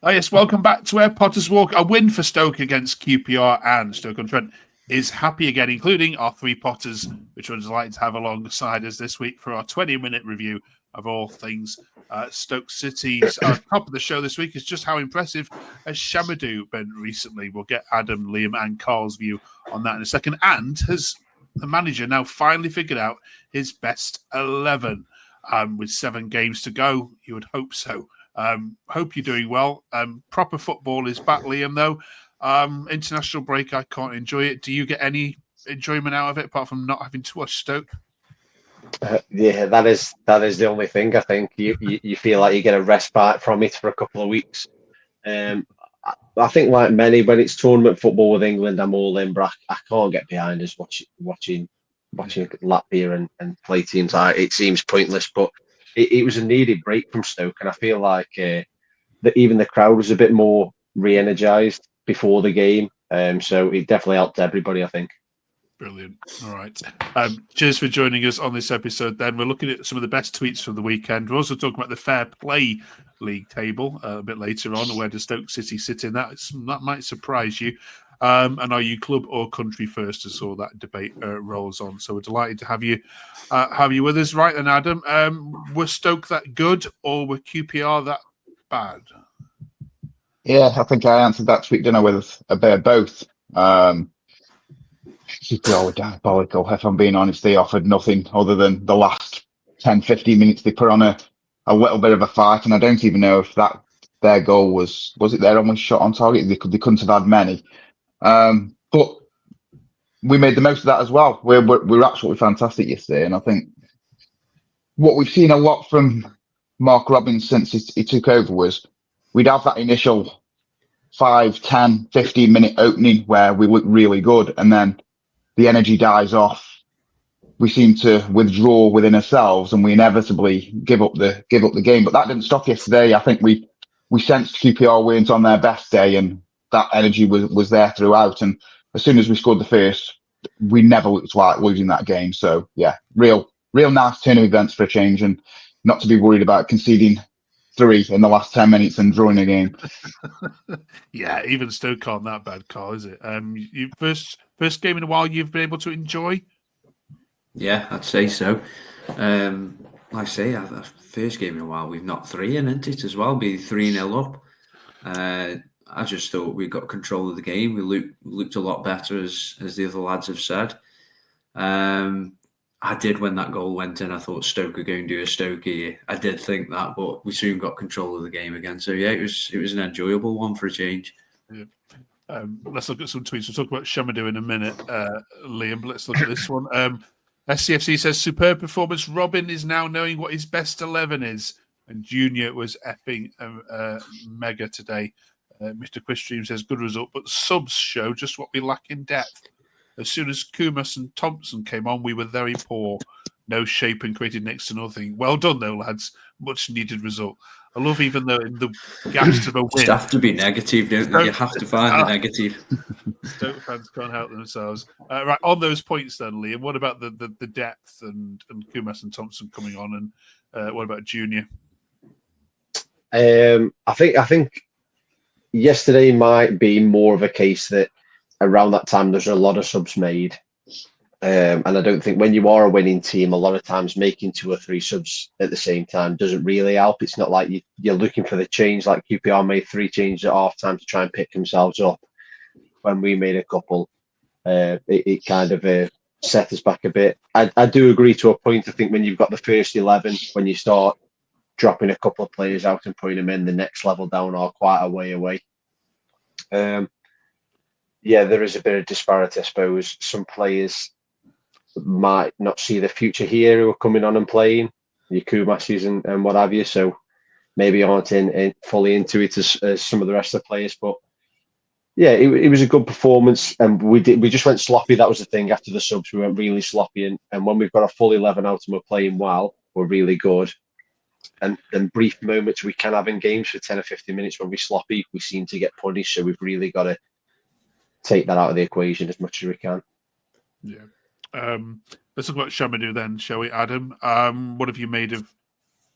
Oh yes, welcome back to Where Potters Walk. A win for Stoke against QPR and Stoke-on-Trent is happy again, including our three Potters, which we're delighted to have alongside us this week for our 20-minute review of all things Stoke City's. Top of the show this week is just how impressive has Shamadou been recently. We'll get Adam, Liam and Carl's view on that in a second. And has the manager now finally figured out his best 11 with 7 games to go? You would hope so. Hope you're doing well. Proper football is back, Liam, though. International break, I can't enjoy it. Do you get any enjoyment out of it apart from not having to watch Stoke? Yeah, that is the only thing. I think you feel like you get a respite from it for a couple of weeks. I think, like many, when it's tournament football with England, I'm all in, but I can't get behind us watching Latvia and play teams. It seems pointless, but it was a needed break from Stoke, and I feel like that even the crowd was a bit more re-energized before the game. So it definitely helped everybody, I think. Brilliant. All right. Cheers for joining us on this episode then. We're looking at some of the best tweets from the weekend. We're also talking about the Fair Play League table a bit later on. Where does Stoke City sit in that? That might surprise you. And are you club or country first as all that debate rolls on? So we're delighted to have you with us. Right then, Adam. Were Stoke that good or were QPR that bad? Yeah, I think I answered that tweet, didn't I, with a bit of both. QPR were diabolical. If I'm being honest, they offered nothing other than the last 10, 15 minutes. They put on a little bit of a fight, and I don't even know if that their goal was it their only shot on target. They couldn't have had many. But we made the most of that as well. We were absolutely fantastic yesterday, and I think what we've seen a lot from Mark Robbins since he took over was we'd have that initial 5, 10, 15-minute opening where we look really good, and then the energy dies off. We seem to withdraw within ourselves, and we inevitably give up the game. But that didn't stop yesterday. I think we sensed QPR weren't on their best day, and that energy was there throughout. And as soon as we scored the first, we never looked like losing that game. So yeah, real nice turn of events for a change, and not to be worried about conceding 3 in the last 10 minutes and drawing a game. Yeah, even Stoke aren't that bad, Carl, is it? You first game in a while you've been able to enjoy? Yeah, I'd say so. Like I say, the first game in a while we've knocked 3 in, isn't it, as well? Be 3-0 up. I just thought we got control of the game. We looked a lot better, as the other lads have said. I did, when that goal went in, I thought Stoke were going to do a Stokey. I did think that, but we soon got control of the game again. So yeah, it was an enjoyable one for a change. Yeah. Let's look at some tweets. We'll talk about Shamadou in a minute, Liam. But let's look at this one. SCFC says, superb performance. Robin is now knowing what his best 11 is. And Junior was effing mega today. Mr. Quistream says, good result, but subs show just what we lack in depth. As soon as Kumas and Thompson came on, we were very poor. No shape and created next to nothing. Well done, though, lads. Much needed result. I love, even though in the gaps to the win. You have to be negative, don't you? You have to find the negative. Stoke fans can't help themselves. Right, on those points then, Liam, what about the depth and Kumas and Thompson coming on, and what about Junior? I think yesterday might be more of a case that around that time there's a lot of subs made. And I don't think when you are a winning team, a lot of times making 2 or 3 subs at the same time doesn't really help. It's not like you're looking for the change, like QPR made 3 changes at half time to try and pick themselves up. When we made a couple, it kind of set us back a bit. I do agree to a point. I think when you've got the first 11, when you start dropping a couple of players out and putting them in, the next level down are quite a way away. Yeah, there is a bit of disparity, I suppose. Some players might not see the future here who are coming on and playing, your Kumasis and what have you, so maybe aren't in fully into it as some of the rest of the players. But yeah, it was a good performance, and we just went sloppy. That was the thing. After the subs, we went really sloppy, and when we've got a full 11 out and we're playing well, we're really good. And then brief moments we can have in games for 10 or 15 minutes when we're sloppy, we seem to get punished. So we've really got to take that out of the equation as much as we can. Yeah. Let's talk about Shamadou then, shall we, Adam? What have you made of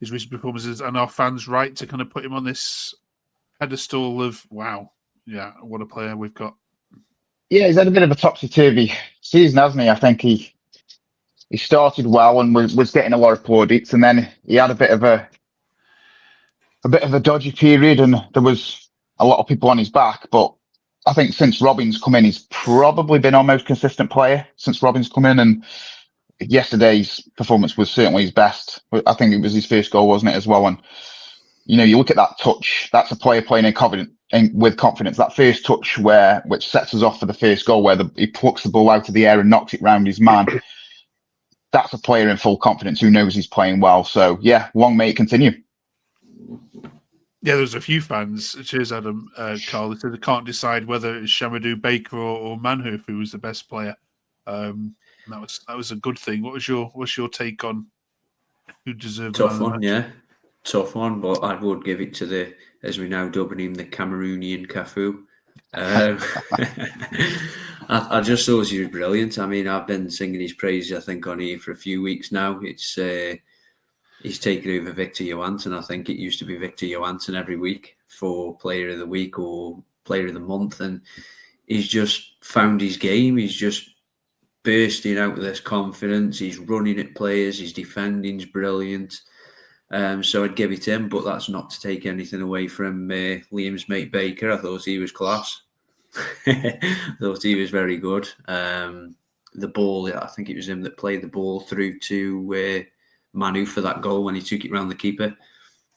his recent performances, and are fans right to kind of put him on this pedestal of wow, yeah, what a player we've got. Yeah, he's had a bit of a topsy-turvy season, hasn't he? I think he started well and was getting a lot of plaudits, and then he had a bit of a dodgy period, and there was a lot of people on his back. But I think since Robbins come in, he's probably been our most consistent player since Robbins come in, and yesterday's performance was certainly his best. I think it was his first goal, wasn't it, as well? And you look at that touch. That's a player playing with confidence. That first touch which sets us off for the first goal, where he plucks the ball out of the air and knocks it round his man. That's a player in full confidence who knows he's playing well. So yeah, long may it continue. Yeah, there's a few fans. Cheers, Adam. Carl, they can't decide whether it's Shamadou, Baker, or Manhoef who was the best player. That was a good thing. What's your take on who deserved tough one? Yeah, tough one. But I would give it to as we now dubbing him, the Cameroonian Cafu. I just thought he was brilliant. I mean, I've been singing his praises, I think, on here for a few weeks now. It's he's taken over Victor Johansson. I think it used to be Victor Johansson every week for Player of the Week or Player of the Month, and he's just found his game. He's just bursting out with this confidence. He's running at players. His defending's brilliant. So I'd give it him, but that's not to take anything away from Liam's mate Baker. I thought he was class. I thought he was very good. The ball, I think it was him that played the ball through to Manhoef for that goal when he took it round the keeper.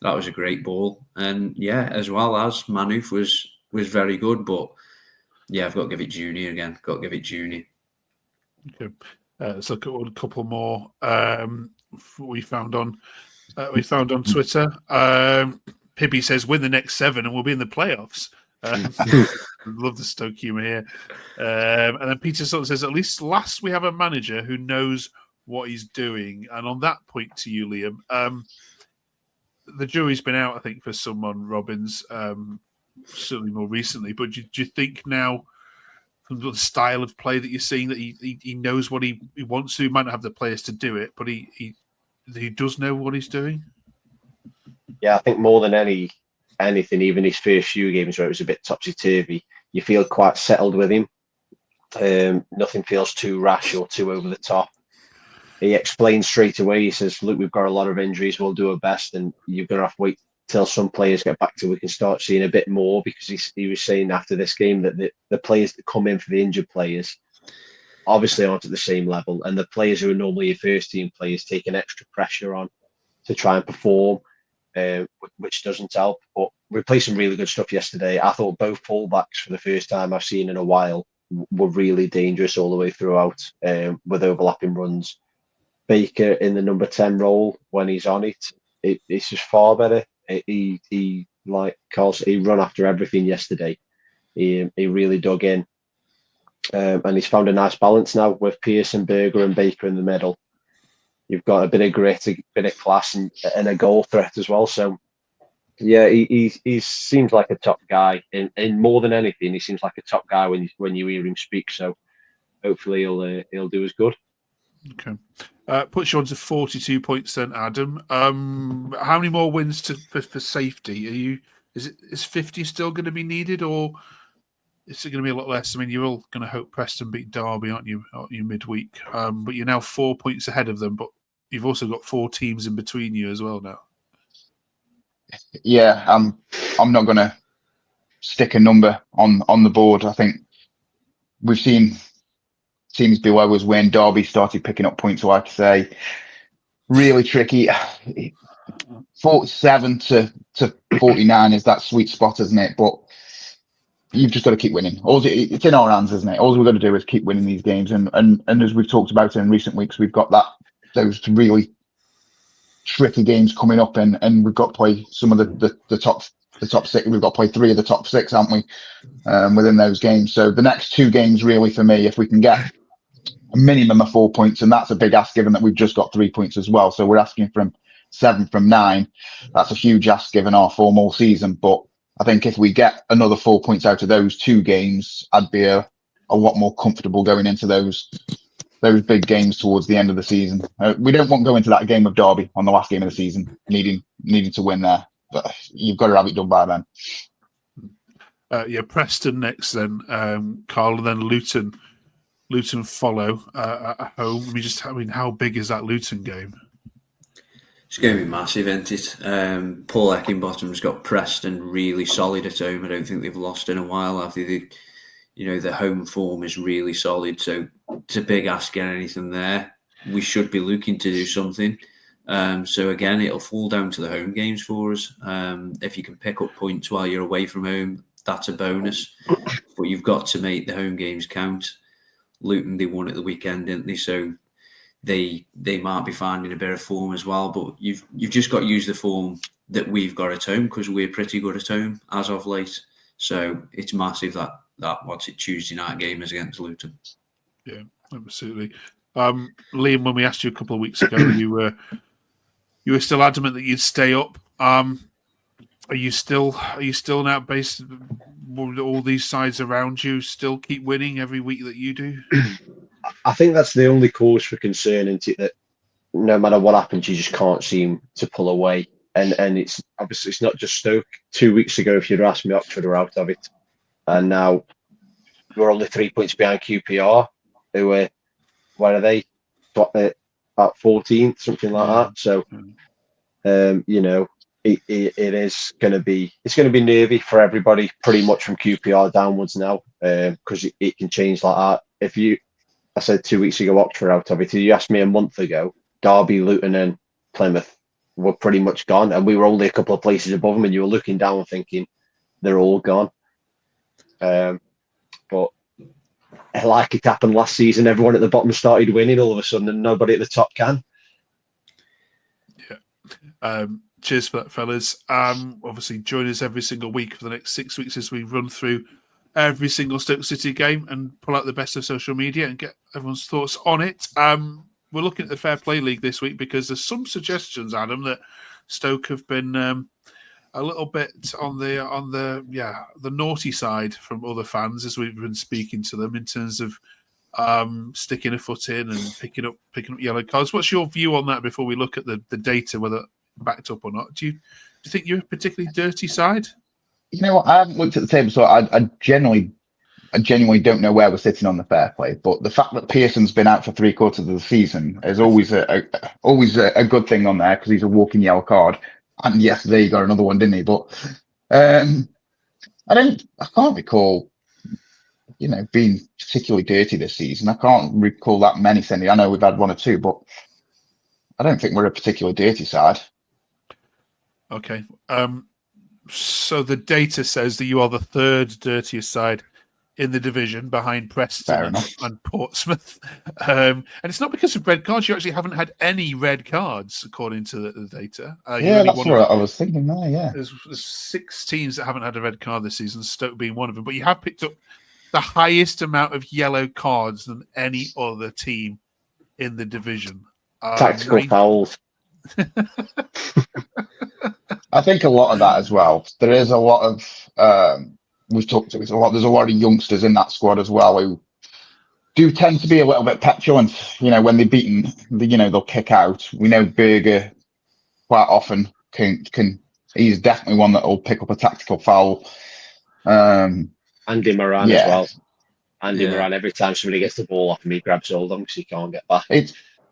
That was a great ball. And yeah, as well as Manhoef was very good. But yeah, I've got to give it Junior again. Got to give it Junior. Okay. Let's look at a couple more we found on Twitter. Pibby says, win the next 7 and we'll be in the playoffs. Love the Stoke humour here. And then Peter sort of says, at least we have a manager who knows what he's doing. And on that point to you, Liam, the jury's been out, I think, for someone, Robbins, certainly more recently. But do you think now, from the style of play that you're seeing, that he knows what he wants to? He might not have the players to do it, but he does know what he's doing? Yeah, I think more than anything, even his first few games where it was a bit topsy-turvy, you feel quite settled with him. Nothing feels too rash or too over the top. He explains straight away, he says, look, we've got a lot of injuries, we'll do our best, and you're going to have to wait till some players get back till we can start seeing a bit more, because he was saying after this game that the players that come in for the injured players obviously aren't at the same level, and the players who are normally your first team players take an extra pressure on to try and perform, which doesn't help. But we played some really good stuff yesterday. I thought both fullbacks, for the first time I've seen in a while, were really dangerous all the way throughout, with overlapping runs. Baker in the number 10 role, when he's on it's just far better. He like Carl said, he run after everything yesterday. He really dug in. And he's found a nice balance now with Pearson, Berger and Baker in the middle. You've got a bit of grit, a bit of class, and a goal threat as well. So, yeah, he seems like a top guy. In more than anything, he seems like a top guy when you hear him speak. So, hopefully he'll do as good. Okay. Puts you on to 42 points then, Adam. How many more wins for safety? Is 50 still going to be needed, or is it going to be a lot less? I mean, you're all going to hope Preston beat Derby, aren't you midweek? But you're now 4 points ahead of them, but you've also got 4 teams in between you as well now. Yeah, I'm not going to stick a number on the board. I think we've seen teams below us when Derby started picking up points, like I say. Really tricky. 47 to 49 is that sweet spot, isn't it? But you've just got to keep winning. It's in our hands, isn't it? All we've got to do is keep winning these games. And as we've talked about in recent weeks, we've got those really tricky games coming up, and we've got to play some of the top 6. We've got to play 3 of the top 6, haven't we? Within those games. So the next 2 games, really, for me, if we can get a minimum of 4 points, and that's a big ask given that we've just got 3 points as well. So we're asking from 7 from 9. That's a huge ask given our form all season. But I think if we get another 4 points out of those 2 games, I'd be a lot more comfortable going into those big games towards the end of the season. We don't want to go into that game of Derby on the last game of the season, needing to win there. But you've got to have it done by then. Preston next, then Carl, and then Luton. Luton follow at home. How big is that Luton game? It's going to be massive, isn't it? Paul Eckingbottom's got Preston really solid at home. I don't think they've lost in a while. I think the home form is really solid. So it's a big ask at anything there. We should be looking to do something. So again, it'll fall down to the home games for us. If you can pick up points while you're away from home, that's a bonus. But you've got to make the home games count. Luton, they won at the weekend, didn't they? So they might be finding a bit of form as well. But you've just got to use the form that we've got at home, because we're pretty good at home as of late. So it's massive that Tuesday night game is against Luton. Yeah, absolutely. Liam, when we asked you a couple of weeks ago, you were still adamant that you'd stay up. Are you still now, based all these sides around you, still keep winning every week that you do? I think that's the only cause for concern, isn't it? That no matter what happens, you just can't seem to pull away. And it's obviously it's not just Stoke. 2 weeks ago, if you'd asked me, Oxford were out of it, and now we're only 3 points behind QPR, who were, where are they? At 14th, something like that. So, it is going to be nervy for everybody, pretty much from QPR downwards now, because it can change like that. I said 2 weeks ago, Oxford out of it. If you asked me a month ago, Derby, Luton, and Plymouth were pretty much gone, and we were only a couple of places above them, and you were looking down and thinking they're all gone. But like it happened last season, everyone at the bottom started winning all of a sudden, and nobody at the top can. Yeah. Cheers for that, fellas. Obviously, join us every single week for the next 6 weeks as we run through every single Stoke City game and pull out the best of social media and get everyone's thoughts on it. We're looking at the Fair Play League this week because there's some suggestions, Adam, that Stoke have been a little bit on the naughty side from other fans as we've been speaking to them in terms of sticking a foot in and picking up yellow cards. What's your view on that before we look at the data, whether backed up or not? Do you think you're a particularly dirty side? You know what? I haven't looked at the table, so I genuinely don't know where we're sitting on the fair play. But the fact that Pearson's been out for 3/4 of the season is always a good thing on there, because he's a walking yellow card. And yesterday he got another one, didn't he? But I can't recall, being particularly dirty this season. I can't recall that many sending. I know we've had one or two, but I don't think we're a particularly dirty side. Okay. So the data says that you are the third dirtiest side in the division, behind Preston and Portsmouth. And it's not because of red cards. You actually haven't had any red cards, according to the data. That's what I was thinking there, yeah. There's 6 teams that haven't had a red card this season, Stoke being one of them. But you have picked up the highest amount of yellow cards than any other team in the division. Tactical fouls. I think a lot of that as well. There is a lot of there's a lot of youngsters in that squad as well who do tend to be a little bit petulant. When they're beaten, they'll kick out. We know Berger quite often can. He's definitely one that will pick up a tactical foul. Andy Moran as well. Moran, every time somebody gets the ball off him, he grabs hold of him because he can't get back.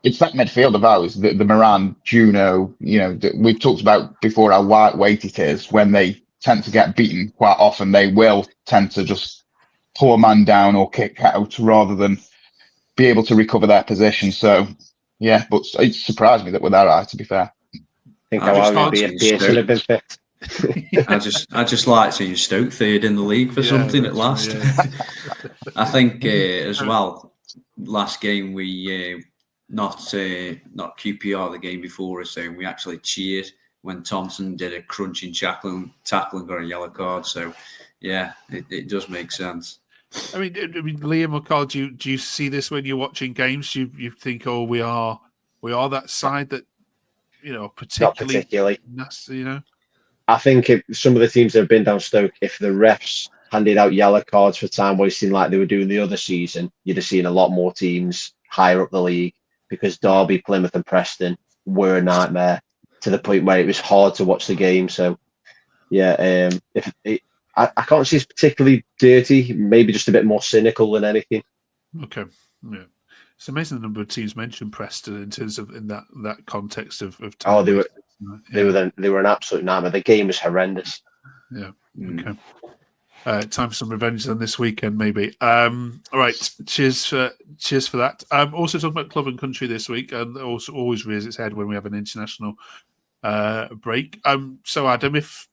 It's that midfield of ours, the Moran, Juno, we've talked about before how lightweight it is. When they tend to get beaten quite often, they will tend to just pull a man down or kick out rather than be able to recover their position. So, yeah, but it surprised me that we're that high, to be fair. I think I would be if Pearson had been fit. I just like seeing Stoke third in the league for something at last. Yeah. I think as well, last game we... Not QPR the game before us, so we actually cheered when Thompson did a crunching tackle and got a yellow card. So, yeah, it does make sense. I mean, Liam or Carl, do you see this when you're watching games? You think, we are that side that particularly nasty, I think if some of the teams that have been down Stoke, if the refs handed out yellow cards for time wasting like they were doing the other season, you'd have seen a lot more teams higher up the league. Because Derby, Plymouth and Preston were a nightmare to the point where it was hard to watch the game. So, yeah, if I can't see it's particularly dirty. Maybe just a bit more cynical than anything. Okay, yeah. It's amazing the number of teams mentioned Preston in terms of in that context of time. Oh, they were an absolute nightmare. The game was horrendous. Yeah. Okay. Time for some revenge then this weekend, maybe. All right. Cheers for that. Also talking about club and country this week, and also always rears its head when we have an international break. So Adam, if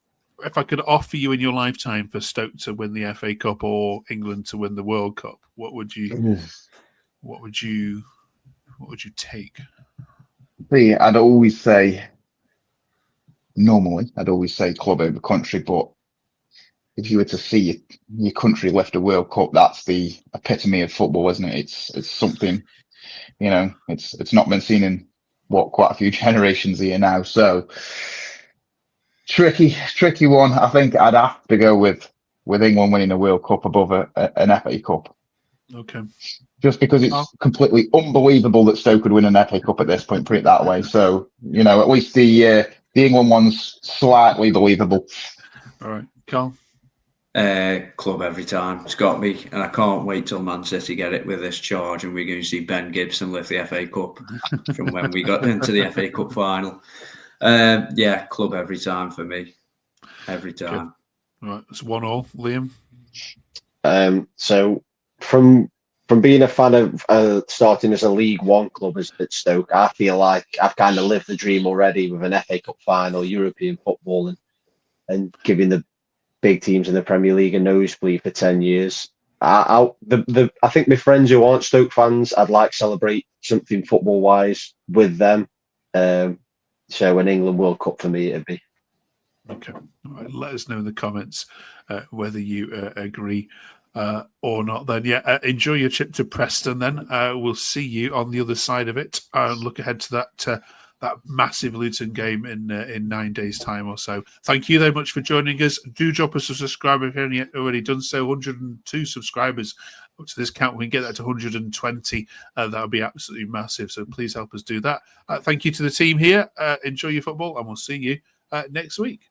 I could offer you in your lifetime for Stoke to win the FA Cup or England to win the World Cup, what would you take? See, I'd always say club over country, but if you were to see your country lift a World Cup, that's the epitome of football, isn't it? It's something, it's not been seen in quite a few generations here now. So tricky one. I think I'd have to go with England winning a World Cup above an FA Cup. Okay. Just because it's completely unbelievable that Stoke could win an FA Cup at this point, put it that way. So, at least the England one's slightly believable. All right. Carl? Club every time. It's got me, and I can't wait till Man City get it with this charge, and we're going to see Ben Gibson lift the FA Cup from when we got into the FA Cup final. Club every time for me. Every time. Okay. All right, it's 1-1. Liam? So from being a fan of starting as a League One club at Stoke, I feel like I've kind of lived the dream already with an FA Cup final, European football, and giving the big teams in the Premier League a nosebleed for 10 years. I think my friends who aren't Stoke fans, I'd like to celebrate something football-wise with them. So an England World Cup for me, it'd be. Okay. All right. Let us know in the comments whether you agree or not. Then, enjoy your trip to Preston. Then we'll see you on the other side of it. Look ahead to that massive Luton game in 9 days' time or so. Thank you very much for joining us. Do drop us a subscribe if you haven't already done so. 102 subscribers up to this count. We can get that to 120. That would be absolutely massive. So please help us do that. Thank you to the team here. Enjoy your football, and we'll see you next week.